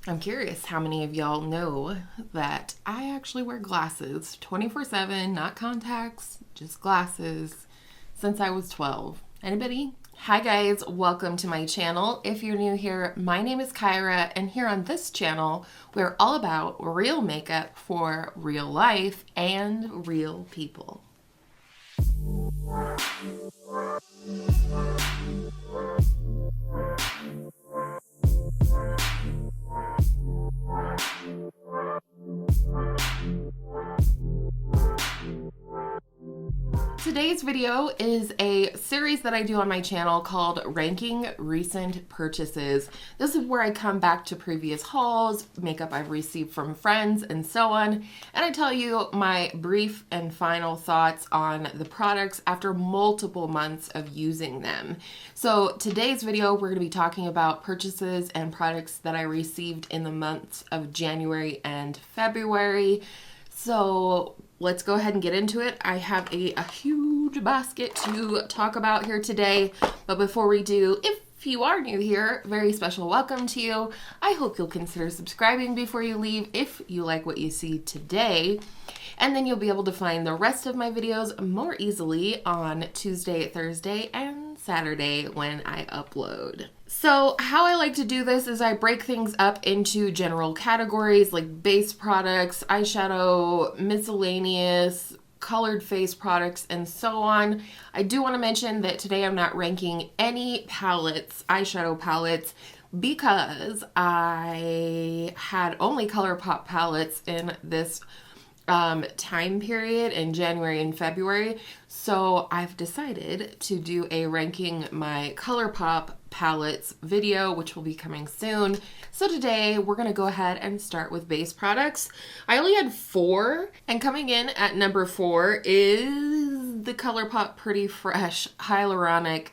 I'm curious how many of y'all know that I actually wear glasses 24/7, not contacts, just glasses, since I was 12. Anybody? Hi guys, welcome to my channel. If you're new here, my name is Kyra, and here on this channel, we're all about real makeup for real life and real people. Today's video is a series that I do on my channel called Ranking Recent Purchases. This is where I come back to previous hauls, makeup I've received from friends, and so on, and I tell you my brief and final thoughts on the products after multiple months of using them. So today's video, we're going to be talking about purchases and products that I received in the months of January and February. So let's go ahead and get into it. I have a huge basket to talk about here today, but before we do, if you are new here, very special welcome to you. I hope you'll consider subscribing before you leave if you like what you see today, and then you'll be able to find the rest of my videos more easily on Tuesday, Thursday, and Saturday when I upload. So how I like to do this is I break things up into general categories like base products, eyeshadow, miscellaneous, colored face products, and so on. I do want to mention that today I'm not ranking any palettes, eyeshadow palettes, because I had only ColourPop palettes in this time period in January and February. So I've decided to do a ranking my ColourPop palettes video, which will be coming soon. So today we're going to go ahead and start with base products. I only had 4, and coming in at number 4 is the ColourPop Pretty Fresh Hyaluronic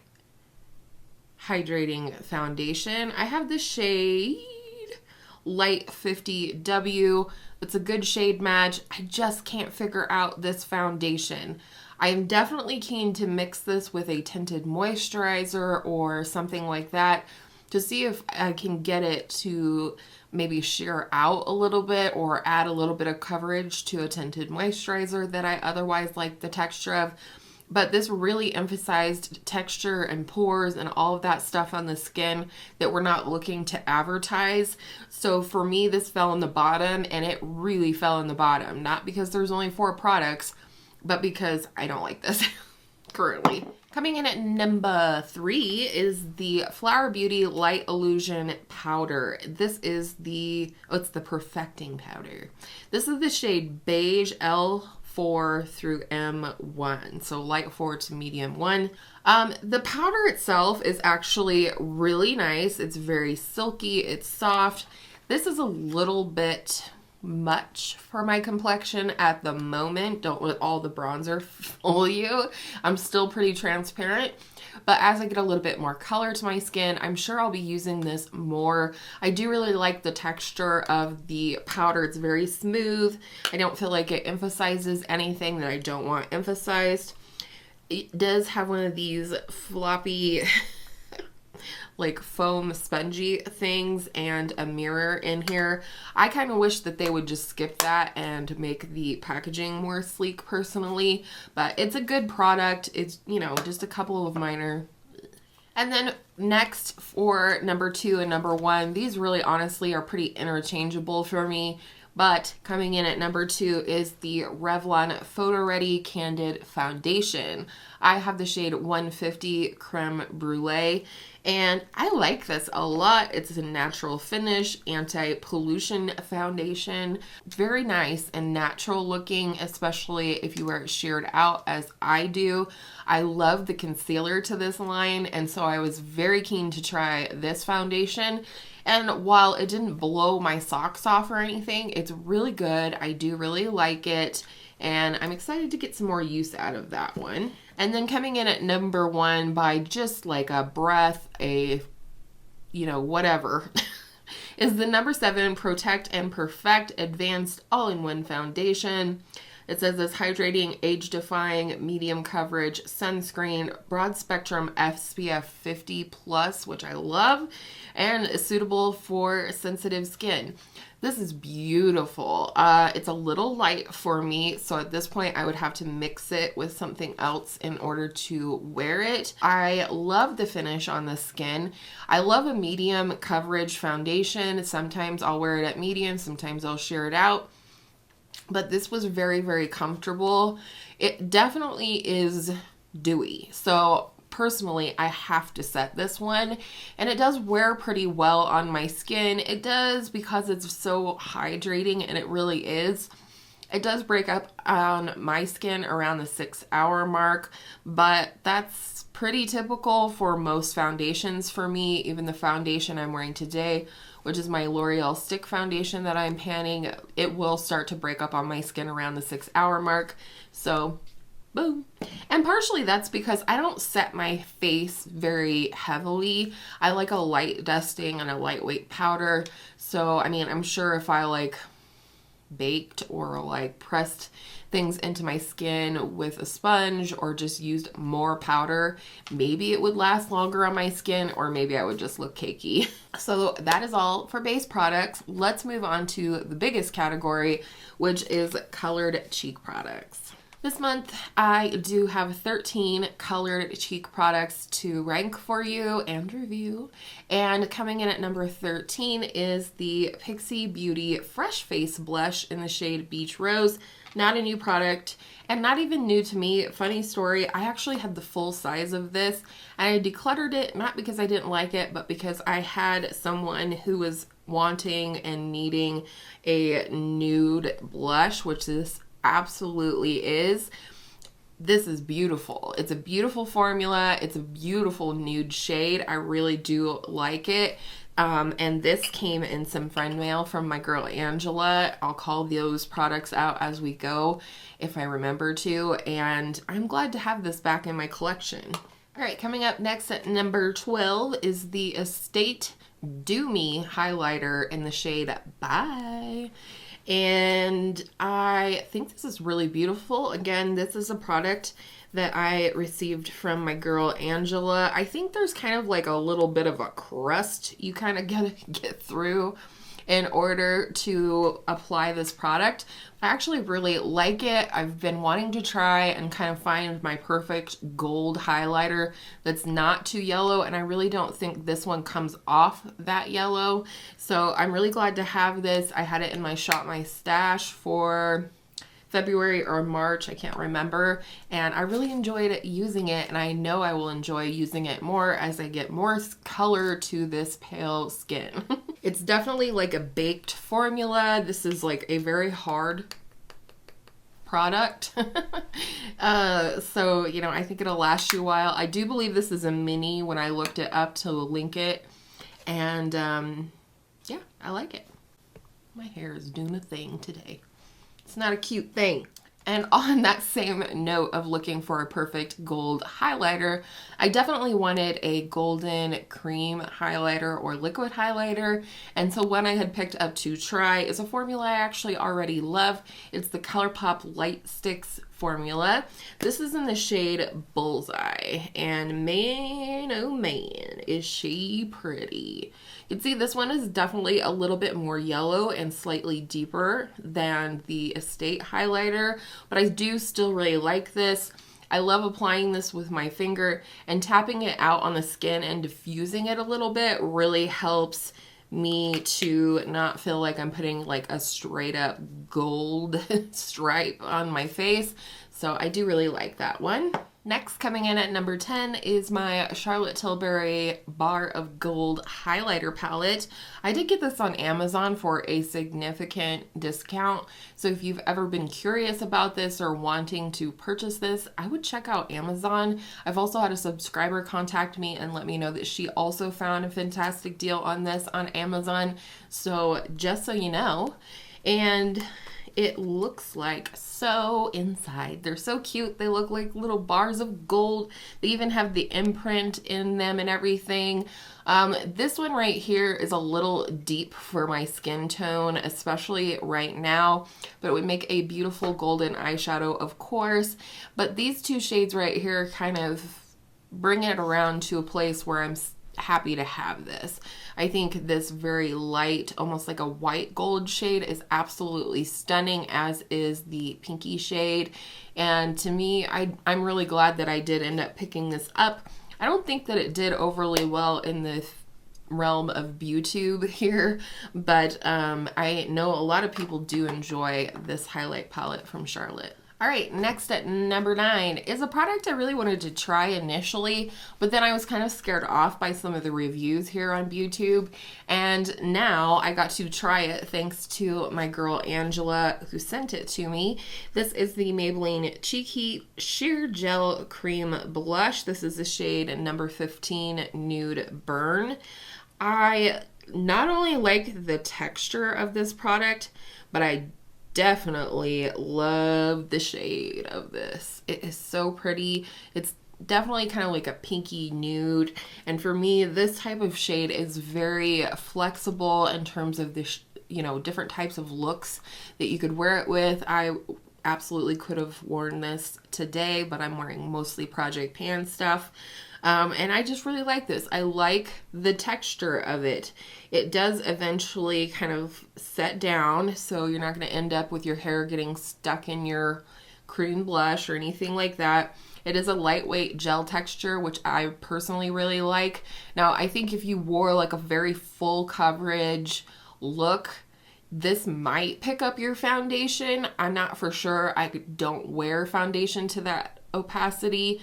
Hydrating Foundation. I have the shade Lite 50W. It's a good shade match. I just can't figure out this foundation. I am definitely keen to mix this with a tinted moisturizer or something like that to see if I can get it to maybe sheer out a little bit or add a little bit of coverage to a tinted moisturizer that I otherwise like the texture of. But this really emphasized texture and pores and all of that stuff on the skin that we're not looking to advertise. So for me, this fell in the bottom, and it really fell in the bottom. Not because there's only 4 products, but because I don't like this currently. Coming in at number 3 is the Flower Beauty Light Illusion Powder. This is it's the Perfecting Powder. This is the shade Beige L4 through M1, so light 4 to medium 1. The powder itself is actually really nice. It's very silky, it's soft. This is a little bit much for my complexion at the moment. Don't let all the bronzer fool you. I'm still pretty transparent, but as I get a little bit more color to my skin, I'm sure I'll be using this more. I do really like the texture of the powder. It's very smooth. I don't feel like it emphasizes anything that I don't want emphasized. It does have one of these floppy like foam spongy things and a mirror in here. I kind of wish that they would just skip that and make the packaging more sleek personally, but it's a good product. It's, you know, just a couple of minor. And then next for number 2 and number 1, these really honestly are pretty interchangeable for me. But coming in at number 2 is the Revlon Photo Ready Candid Foundation. I have the shade 150 Creme Brulee, and I like this a lot. It's a natural finish, anti-pollution foundation. Very nice and natural looking, especially if you wear it sheared out as I do. I love the concealer to this line, and so I was very keen to try this foundation. And while it didn't blow my socks off or anything, it's really good. I do really like it, and I'm excited to get some more use out of that one. And then coming in at number 1 by just like a breath, whatever, is the number 7 Protect and Perfect Advanced All-in-One Foundation. It says this hydrating, age-defying, medium coverage sunscreen, broad spectrum SPF 50 plus, which I love, and is suitable for sensitive skin. This is beautiful. It's a little light for me, so at this point I would have to mix it with something else in order to wear it. I love the finish on the skin. I love a medium coverage foundation. Sometimes I'll wear it at medium, sometimes I'll sheer it out. But this was very, very comfortable. It definitely is dewy. So personally, I have to set this one, and it does wear pretty well on my skin. It does, because it's so hydrating, and it really is. It does break up on my skin around the 6-hour mark, but that's pretty typical for most foundations for me. Even the foundation I'm wearing today, which is my L'Oreal Stick foundation that I'm panning, it will start to break up on my skin around the 6-hour mark. So boom. And partially that's because I don't set my face very heavily. I like a light dusting and a lightweight powder. So, I mean, I'm sure if I like baked or like pressed things into my skin with a sponge or just used more powder, maybe it would last longer on my skin, or maybe I would just look cakey. So that is all for base products. Let's move on to the biggest category, which is colored cheek products. This month, I do have 13 colored cheek products to rank for you and review. And coming in at number 13 is the Pixi Beauty Fresh Face Blush in the shade Beach Rose. Not a new product and not even new to me. Funny story, I actually had the full size of this and I decluttered it, not because I didn't like it, but because I had someone who was wanting and needing a nude blush, which this absolutely is. This is beautiful. It's a beautiful formula. It's a beautiful nude shade. I really do like it. And this came in some friend mail from my girl Angela. I'll call those products out as we go if I remember to. And I'm glad to have this back in my collection. All right, coming up next at number 12 is the Estate Do Me highlighter in the shade Bye. And I think this is really beautiful. Again, this is a product that I received from my girl Angela. I think there's kind of like a little bit of a crust you kind of gotta get through in order to apply this product. I actually really like it. I've been wanting to try and kind of find my perfect gold highlighter that's not too yellow, and I really don't think this one comes off that yellow. So I'm really glad to have this. I had it in my Shop My Stash for February or March, I can't remember, and I really enjoyed using it, and I know I will enjoy using it more as I get more color to this pale skin. It's definitely like a baked formula. This is like a very hard product. So, you know, I think it'll last you a while. I do believe this is a mini when I looked it up to link it, and yeah, I like it. My hair is doing a thing today. It's not a cute thing. And on that same note of looking for a perfect gold highlighter, I definitely wanted a golden cream highlighter or liquid highlighter. And so one I had picked up to try is a formula I actually already love. It's the ColourPop Light Stix formula. This is in the shade Bullseye. And man, oh man, is she pretty. You can see this one is definitely a little bit more yellow and slightly deeper than the Estate highlighter, but I do still really like this. I love applying this with my finger, and tapping it out on the skin and diffusing it a little bit really helps me to not feel like I'm putting like a straight up gold stripe on my face. So I do really like that one. Next, coming in at number 10 is my Charlotte Tilbury Bar of Gold highlighter palette. I did get this on Amazon for a significant discount. So if you've ever been curious about this or wanting to purchase this, I would check out Amazon. I've also had a subscriber contact me and let me know that she also found a fantastic deal on this on Amazon. So just so you know. And it looks like so inside. They're so cute. They look like little bars of gold. They even have the imprint in them and everything. This one right here is a little deep for my skin tone, especially right now, but it would make a beautiful golden eyeshadow, of course. But these two shades right here kind of bring it around to a place where I'm happy to have this. I think this very light, almost like a white gold shade is absolutely stunning, as is the pinky shade. And to me, I'm really glad that I did end up picking this up. I don't think that it did overly well in the realm of BeauTube here, but I know a lot of people do enjoy this highlight palette from Charlotte. All right, next at number 9 is a product I really wanted to try initially, but then I was kind of scared off by some of the reviews here on BeauTube, and now I got to try it thanks to my girl Angela, who sent it to me. This is the Maybelline Cheek Heat Sheer Gel Cream Blush. This is the shade number 15, Nude Burn. I not only like the texture of this product, but I definitely love the shade of this. It is so pretty. It's definitely kind of like a pinky nude, and for me this type of shade is very flexible in terms of the different types of looks that you could wear it with. I absolutely could have worn this today, but I'm wearing mostly Project Pan stuff. And I just really like this. I like the texture of it. It does eventually kind of set down, so you're not going to end up with your hair getting stuck in your cream blush or anything like that. It is a lightweight gel texture, which I personally really like. Now, I think if you wore like a very full coverage look, this might pick up your foundation. I'm not for sure. I don't wear foundation to that opacity,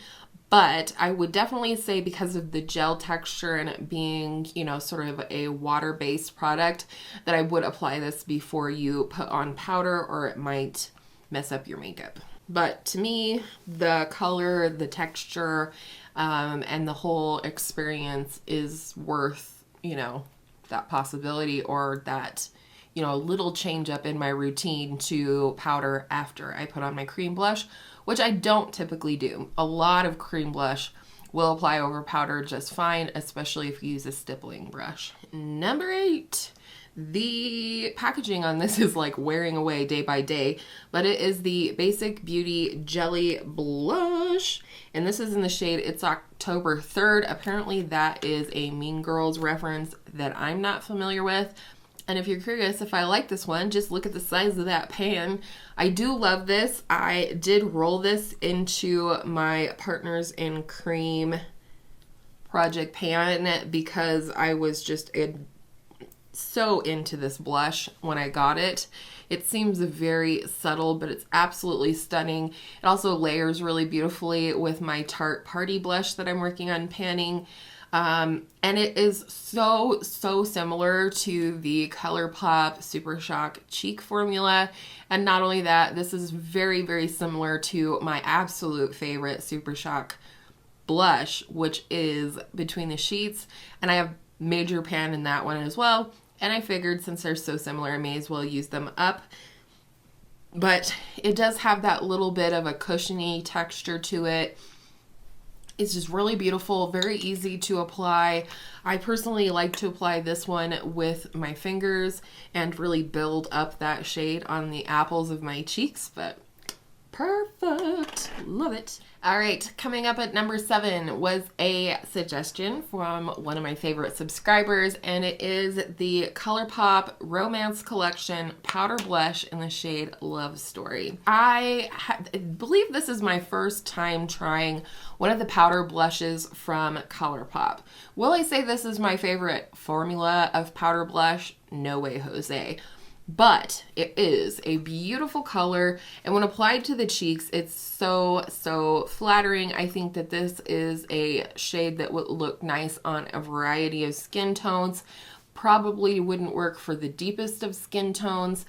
but I would definitely say because of the gel texture and it being, sort of a water-based product, that I would apply this before you put on powder, or it might mess up your makeup. But to me, the color, the texture, and the whole experience is worth, that possibility, or that little change up in my routine to powder after I put on my cream blush, which I don't typically do. A lot of cream blush will apply over powder just fine, especially if you use a stippling brush. Number 8. The packaging on this is like wearing away day by day, but it is the Basic Beauty Jelly Blush, and this is in the shade It's October 3rd. Apparently that is a Mean Girls reference that I'm not familiar with. And if you're curious if I like this one, just look at the size of that pan. I do love this. I did roll this into my Partners in Creme project pan because I was just so into this blush when I got it. It seems very subtle, but it's absolutely stunning. It also layers really beautifully with my Tarte Party blush that I'm working on panning. And it is so similar to the ColourPop Super Shock Cheek formula. And not only that, this is very similar to my absolute favorite Super Shock blush, which is Between the Sheets. And I have Major Pan in that one as well. And I figured since they're so similar, I may as well use them up. But it does have that little bit of a cushiony texture to it. It's just really beautiful, very easy to apply. I personally like to apply this one with my fingers and really build up that shade on the apples of my cheeks, but perfect. Love it. All right, coming up at number 7 was a suggestion from one of my favorite subscribers, and it is the ColourPop Romance Collection Powder Blush in the shade Love Story. I believe this is my first time trying one of the powder blushes from ColourPop. Will I say this is my favorite formula of powder blush? No way, Jose. But it is a beautiful color, and when applied to the cheeks, it's so flattering. I think that this is a shade that would look nice on a variety of skin tones, probably wouldn't work for the deepest of skin tones.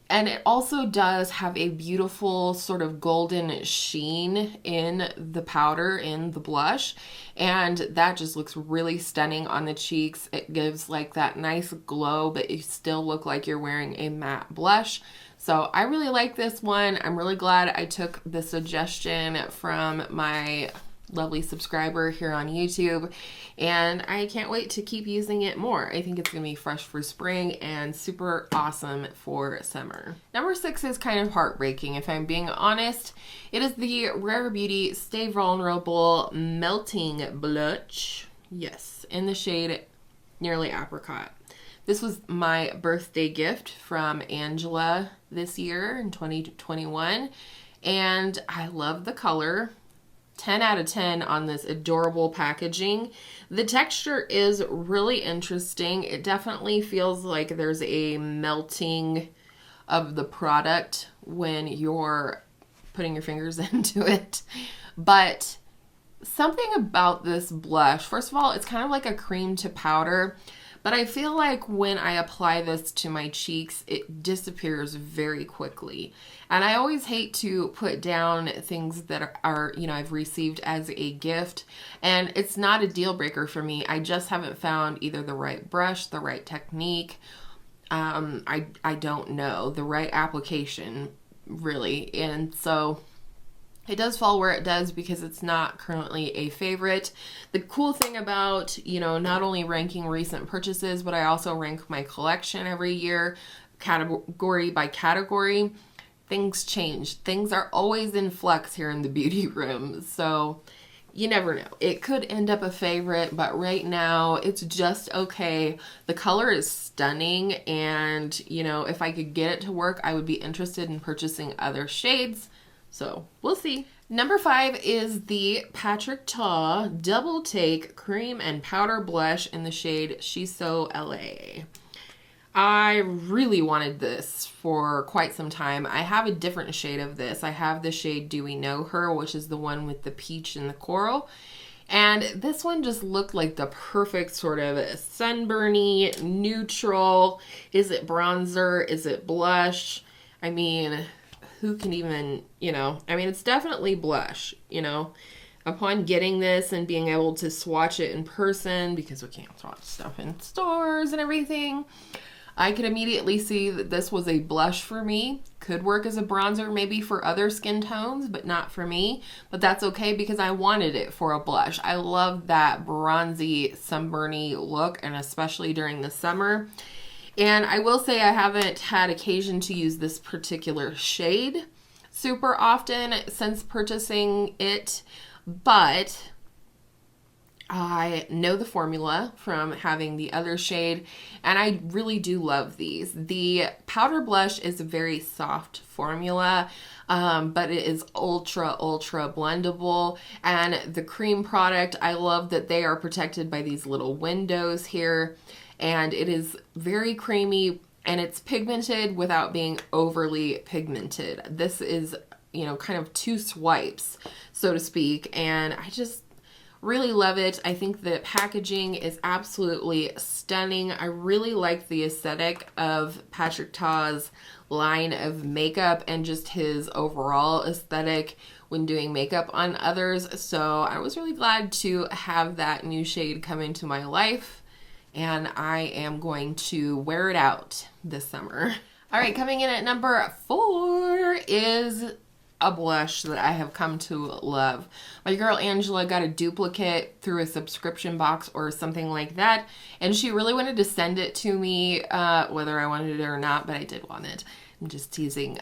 And it also does have a beautiful sort of golden sheen in the powder, in the blush. And that just looks really stunning on the cheeks. It gives like that nice glow, but you still look like you're wearing a matte blush. So I really like this one. I'm really glad I took the suggestion from my lovely subscriber here on YouTube, and I can't wait to keep using it more. I think it's gonna be fresh for spring and super awesome for summer. Number 6 is kind of heartbreaking, if I'm being honest. It is the Rare Beauty Stay Vulnerable Melting Blush. Yes, in the shade Nearly Apricot. This was my birthday gift from Angela this year in 2021, and I love the color. 10 out of 10 on this adorable packaging. The texture is really interesting. It definitely feels like there's a melting of the product when you're putting your fingers into it. But something about this blush, first of all, it's kind of like a cream to powder, but I feel like when I apply this to my cheeks, it disappears very quickly. And I always hate to put down things that are, you know, I've received as a gift. And it's not a deal breaker for me. I just haven't found either the right brush, the right technique. I don't know, the right application, really. And so it does fall where it does because it's not currently a favorite. The cool thing about, you know, not only ranking recent purchases, but I also rank my collection every year, category by category. Things change. Things are always in flux here in the beauty room. So you never know. It could end up a favorite, but right now it's just okay. The color is stunning, and, you know, if I could get it to work, I would be interested in purchasing other shades. So we'll see. Number 5 is the Patrick Ta Double Take Cream and Powder Blush in the shade She's So LA. I really wanted this for quite some time. I have a different shade of this. I have the shade Do We Know Her, which is the one with the peach and the coral. And this one just looked like the perfect sort of sunburny, neutral. Is it bronzer? Is it blush? I mean, who can even, you know, I mean, it's definitely blush, you know. Upon getting this and being able to swatch it in person, because we can't swatch stuff in stores and everything, I could immediately see that this was a blush for me. Could work as a bronzer maybe for other skin tones, but not for me. But that's okay because I wanted it for a blush. I love that bronzy, sunburny look, and especially during the summer. And I will say I haven't had occasion to use this particular shade super often since purchasing it, but I know the formula from having the other shade, and I really do love these. The powder blush is a very soft formula, but it is ultra blendable. And the cream product, I love that they are protected by these little windows here. And it is very creamy, and it's pigmented without being overly pigmented. This is, you know, kind of 2 swipes, so to speak, and I just really love it. I think the packaging is absolutely stunning. I really like the aesthetic of Patrick Ta's line of makeup and just his overall aesthetic when doing makeup on others. So I was really glad to have that new shade come into my life, and I am going to wear it out this summer. All right, coming in at number 4 is a blush that I have come to love. My girl Angela got a duplicate through a subscription box or something like that, and she really wanted to send it to me, whether I wanted it or not, but I did want it. I'm just teasing.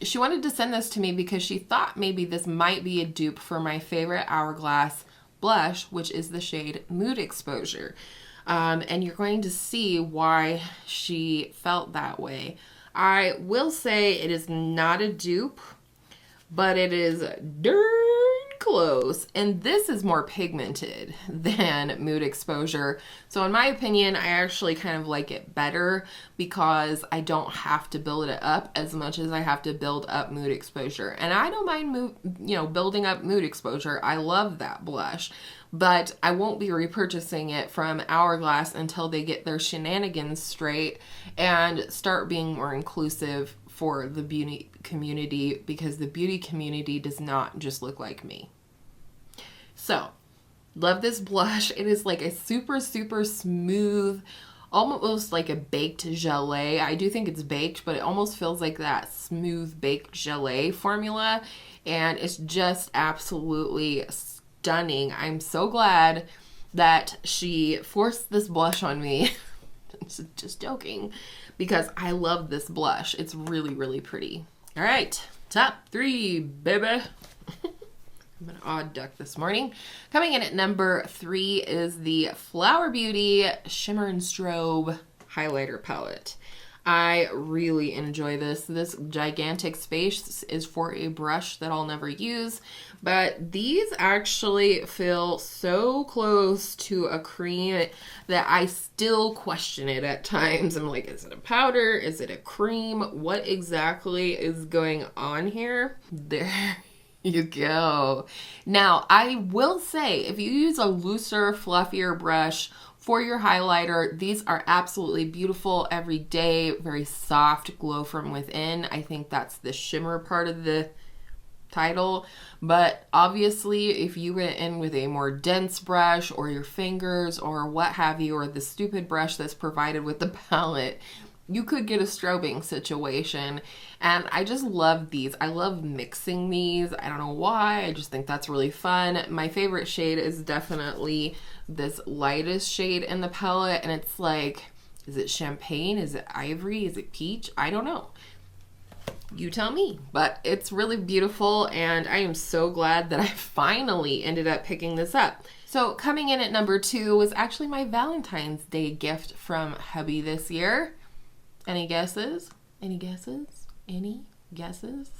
She wanted to send this to me because she thought maybe this might be a dupe for my favorite Hourglass blush, which is the shade Mood Exposure. And you're going to see why she felt that way. I will say it is not a dupe, but it is darn close. And this is more pigmented than Mood Exposure. So in my opinion, I actually kind of like it better because I don't have to build it up as much as I have to build up Mood Exposure. And I don't mind building up Mood Exposure. I love that blush. But I won't be repurchasing it from Hourglass until they get their shenanigans straight and start being more inclusive for the beauty community, because the beauty community does not just look like me. So, love this blush. It is like a super, super smooth, almost like a baked gelée. I do think it's baked, but it almost feels like that smooth baked gelée formula. And it's just absolutely stunning. I'm so glad that she forced this blush on me. Just joking, because I love this blush. It's really, really pretty. All right, top 3, baby. I'm an odd duck this morning. Coming in at number 3 is the Flower Beauty Shimmer and Strobe highlighter palette. I really enjoy this. This gigantic space is for a brush that I'll never use, but these actually feel so close to a cream that I still question it at times. I'm like, is it a powder? Is it a cream? What exactly is going on here? There you go. Now, I will say, if you use a looser, fluffier brush for your highlighter, these are absolutely beautiful every day. Very soft, glow from within. I think that's the shimmer part of the title. But obviously, if you went in with a more dense brush or your fingers or what have you, or the stupid brush that's provided with the palette, you could get a strobing situation. And I just love these. I love mixing these. I don't know why. I just think that's really fun. My favorite shade is definitely this lightest shade in the palette. And it's like, is it champagne? Is it ivory? Is it peach? I don't know. You tell me. But it's really beautiful. And I am so glad that I finally ended up picking this up. So coming in at number 2 was actually my Valentine's Day gift from hubby this year. Any guesses? Any guesses? Any guesses?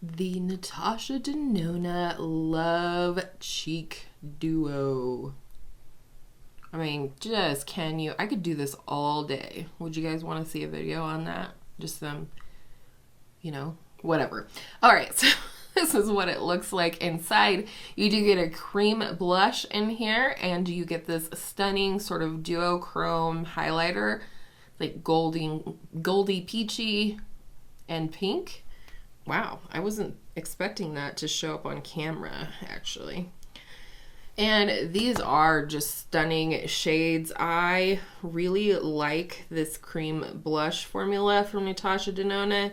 The Natasha Denona Love Cheek Duo. I mean, just can you? I could do this all day. Would you guys want to see a video on that? Just some, whatever. All right, so this is what it looks like inside. You do get a cream blush in here, and you get this stunning sort of duochrome highlighter, like goldy peachy and pink. Wow, I wasn't expecting that to show up on camera, actually. And these are just stunning shades. I really like this cream blush formula from Natasha Denona.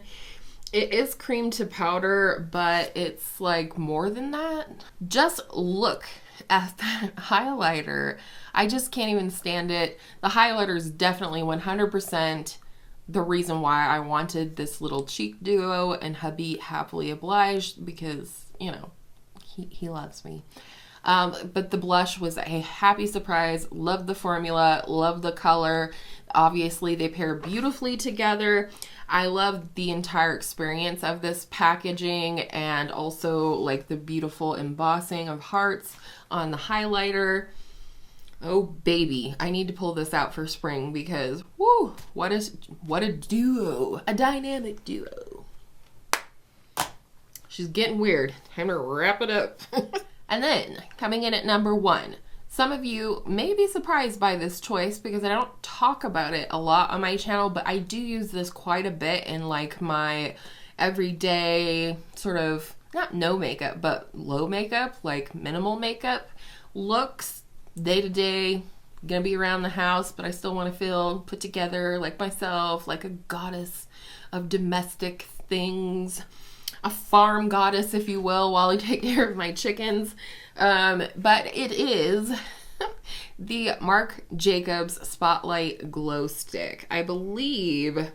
It is cream to powder, but it's like more than that. Just look at that highlighter. I just can't even stand it. The highlighter is definitely 100% the reason why I wanted this little cheek duo, and hubby happily obliged because, he loves me. But the blush was a happy surprise. Love the formula, love the color. Obviously, they pair beautifully together. I love the entire experience of this packaging, and also like the beautiful embossing of hearts on the highlighter. Oh baby, I need to pull this out for spring because whoo, what a duo, a dynamic duo. She's getting weird. Time to wrap it up. And then coming in at number 1, some of you may be surprised by this choice because I don't talk about it a lot on my channel, but I do use this quite a bit in like my everyday sort of, not no makeup, but low makeup, like minimal makeup looks. Day to day, gonna be around the house, but I still want to feel put together like myself, like a goddess of domestic things, a farm goddess, if you will, while I take care of my chickens. But it is the Marc Jacobs Spotlight Glow Stick. I believe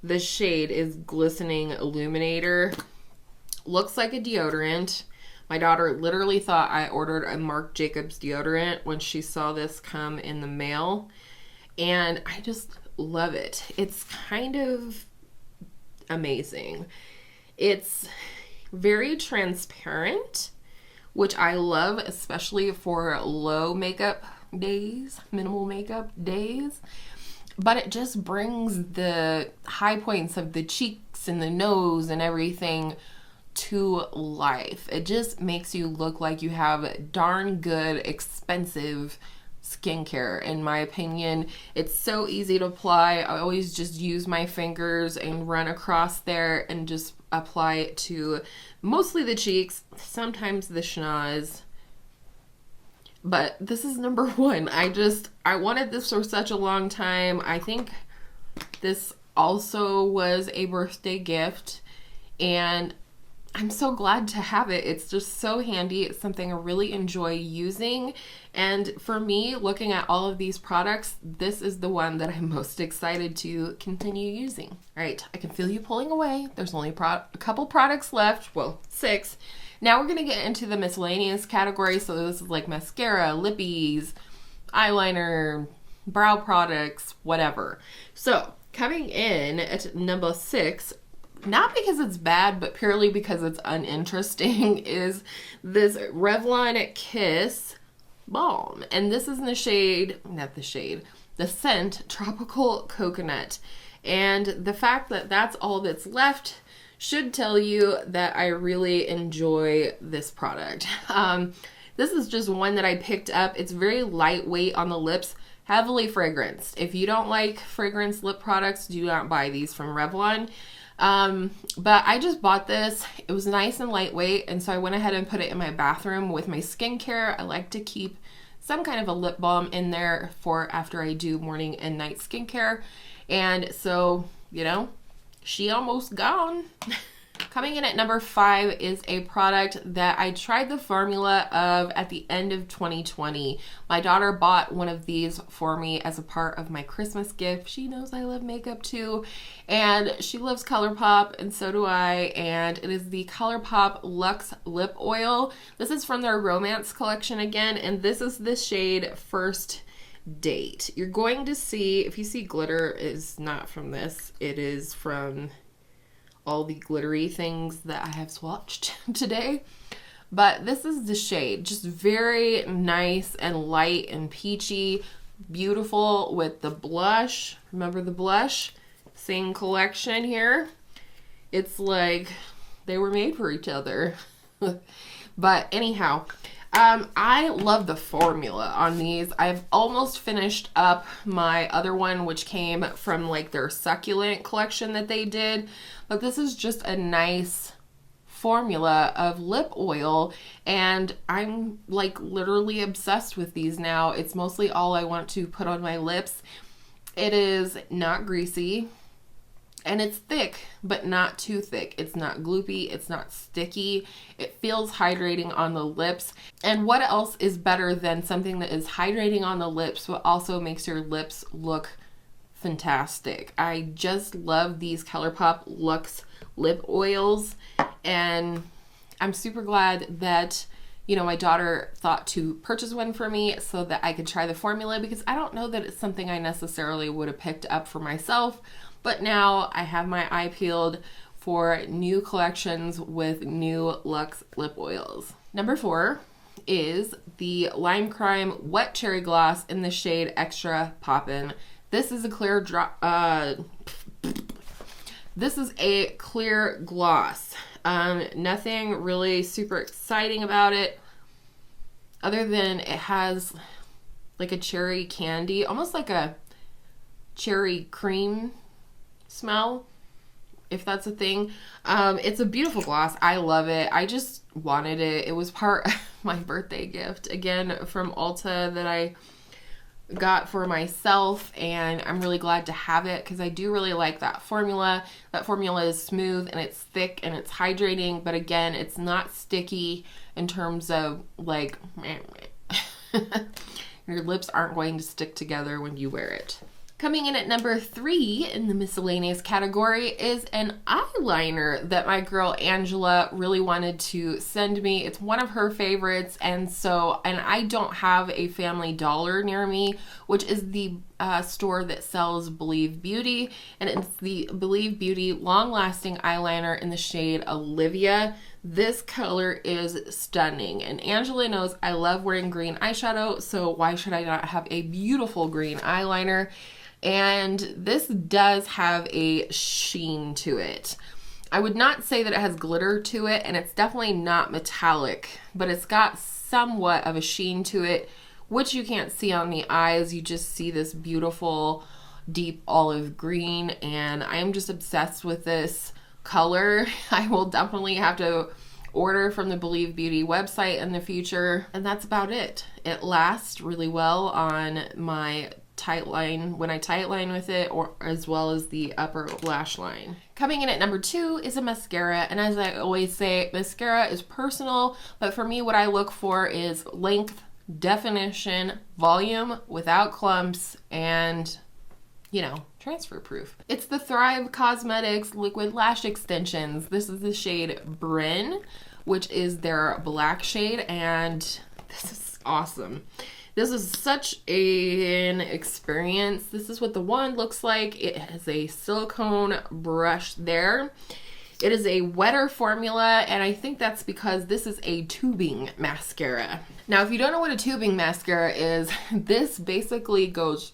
the shade is Glistening Illuminator. Looks like a deodorant. My daughter literally thought I ordered a Marc Jacobs deodorant when she saw this come in the mail. And I just love it. It's kind of amazing. It's very transparent, which I love, especially for low makeup days, minimal makeup days. But it just brings the high points of the cheeks and the nose and everything to life. It just makes you look like you have darn good, expensive skincare, in my opinion. It's so easy to apply. I always just use my fingers and run across there and just apply it to mostly the cheeks, sometimes the schnoz. But this is number one. I wanted this for such a long time. I think this also was a birthday gift, and I'm so glad to have it. It's just so handy. It's something I really enjoy using. And for me, looking at all of these products, this is the one that I'm most excited to continue using. All right, I can feel you pulling away. There's only a couple products left. Well, 6. Now we're gonna get into the miscellaneous category. So this is like mascara, lippies, eyeliner, brow products, whatever. So coming in at number 6, not because it's bad, but purely because it's uninteresting, is this Revlon Kiss Balm. And this is in the scent Tropical Coconut. And the fact that that's all that's left should tell you that I really enjoy this product. This is just one that I picked up. It's very lightweight on the lips, heavily fragranced. If you don't like fragrance lip products, do not buy these from Revlon. But I just bought this. It was nice and lightweight, and so I went ahead and put it in my bathroom with my skincare. I like to keep some kind of a lip balm in there for after I do morning and night skincare. And so, you know, she almost gone. Coming in at number 5 is a product that I tried the formula of at the end of 2020. My daughter bought one of these for me as a part of my Christmas gift. She knows I love makeup too, and she loves ColourPop, and so do I. And it is the ColourPop Luxe Lip Oil. This is from their Romance collection again, and this is the shade First Date. You're going to see, if you see glitter, is not from this. It is from all the glittery things that I have swatched today. But this is the shade, just very nice and light and peachy, beautiful with the blush. Remember the blush? Same collection here. It's like they were made for each other. But anyhow, I love the formula on these. I've almost finished up my other one, which came from like their succulent collection that they did. But this is just a nice formula of lip oil, and I'm like literally obsessed with these now. It's mostly all I want to put on my lips. It is not greasy, and it's thick, but not too thick. It's not gloopy, it's not sticky. It feels hydrating on the lips. And what else is better than something that is hydrating on the lips but also makes your lips look fantastic? I just love these ColourPop Luxe lip oils, and I'm super glad that, you know, my daughter thought to purchase one for me so that I could try the formula, because I don't know that it's something I necessarily would have picked up for myself. But now I have my eye peeled for new collections with new Luxe lip oils. Number 4 is the Lime Crime Wet Cherry Gloss in the shade Extra Poppin'. This is a clear this is a clear gloss. Nothing really super exciting about it, other than it has like a cherry candy, almost like a cherry cream smell, if that's a thing. It's a beautiful gloss. I love it. I just wanted it. It was part of my birthday gift, again, from Ulta, that I got for myself, and I'm really glad to have it because I do really like that formula. That formula is smooth and it's thick and it's hydrating, but again, it's not sticky in terms of like your lips aren't going to stick together when you wear it. Coming in at number 3 in the miscellaneous category is an eyeliner that my girl Angela really wanted to send me. It's one of her favorites, and I don't have a Family Dollar near me, which is the store that sells Believe Beauty, and it's the Believe Beauty Long Lasting Eyeliner in the shade Olivia. This color is stunning, and Angela knows I love wearing green eyeshadow, so why should I not have a beautiful green eyeliner? And this does have a sheen to it. I would not say that it has glitter to it, and it's definitely not metallic, but it's got somewhat of a sheen to it, which you can't see on the eyes. You just see this beautiful deep olive green, and I am just obsessed with this color. I will definitely have to order from the Believe Beauty website in the future, and that's about it. It lasts really well on my tight line when I tight line with it, or as well as the upper lash line. Coming in at number 2 is a mascara, and as I always say, mascara is personal, but for me what I look for is length, definition, volume without clumps, and transfer proof. It's the Thrive Cosmetics Liquid Lash Extensions. This is the shade Bryn, which is their black shade, and this is awesome. This is such an experience. This is what the wand looks like. It has a silicone brush there. It is a wetter formula, and I think that's because this is a tubing mascara. Now, if you don't know what a tubing mascara is, this basically goes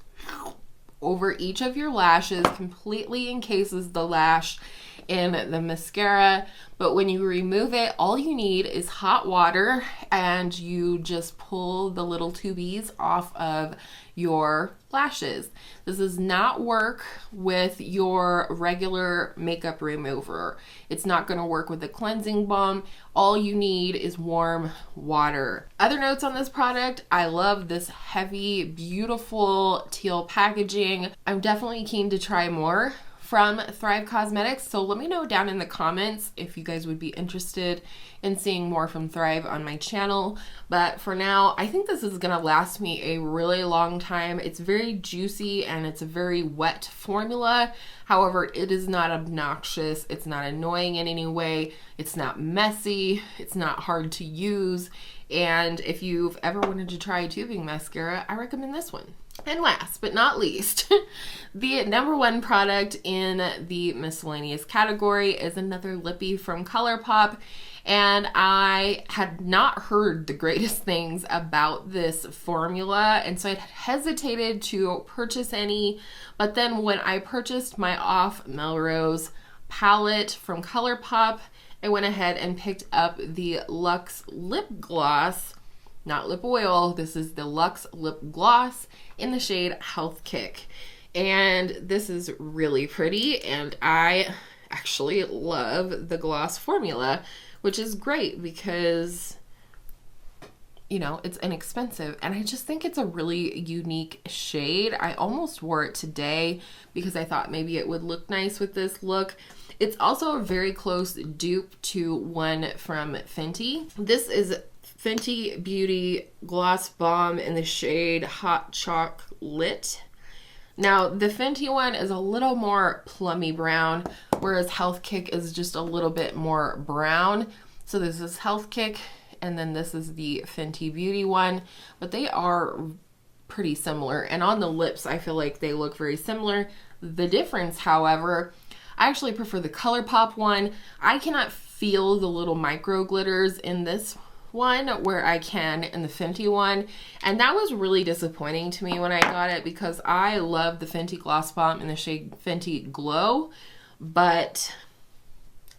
over each of your lashes, completely encases the lash in the mascara, but when you remove it, all you need is hot water, and you just pull the little tubies off of your lashes. This does not work with your regular makeup remover. It's not going to work with a cleansing balm. All you need is warm water. Other notes on this product: I love this heavy, beautiful teal packaging. I'm definitely keen to try more from Thrive Cosmetics, so let me know down in the comments if you guys would be interested in seeing more from Thrive on my channel. But for now, I think this is gonna last me a really long time. It's very juicy and it's a very wet formula. However, it is not obnoxious, it's not annoying in any way, it's not messy, it's not hard to use, and if you've ever wanted to try a tubing mascara, I recommend this one. And last but not least, the number 1 product in the miscellaneous category is another lippy from ColourPop, and I had not heard the greatest things about this formula, and so I hesitated to purchase any, but then when I purchased my Off Melrose palette from ColourPop, I went ahead and picked up the Luxe Lip Gloss, not lip oil, this is the Luxe Lip Gloss in the shade Health Kick. And this is really pretty, and I actually love the gloss formula, which is great because, it's inexpensive, and I just think it's a really unique shade. I almost wore it today because I thought maybe it would look nice with this look. It's also a very close dupe to one from Fenty. This is Fenty Beauty Gloss Bomb in the shade Hot Chocolate. Now, the Fenty one is a little more plummy brown, whereas Health Kick is just a little bit more brown. So this is Health Kick, and then this is the Fenty Beauty one, but they are pretty similar. And on the lips, I feel like they look very similar. The difference, however, I actually prefer the ColourPop one. I cannot feel the little micro glitters in this one where I can in the Fenty one, and that was really disappointing to me when I got it because I love the Fenty Gloss Bomb in the shade Fenty Glow, but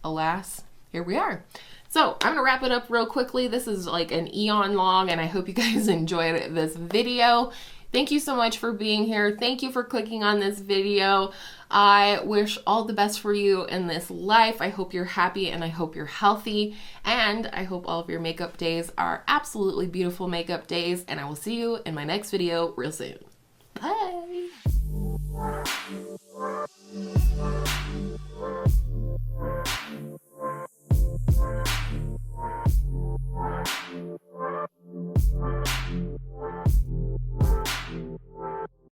alas, here we are. So I'm gonna wrap it up real quickly. This is like an eon long, and I hope you guys enjoyed this video. Thank you so much for being here. Thank you for clicking on this video. I wish all the best for you in this life. I hope you're happy and I hope you're healthy. And I hope all of your makeup days are absolutely beautiful makeup days. And I will see you in my next video real soon.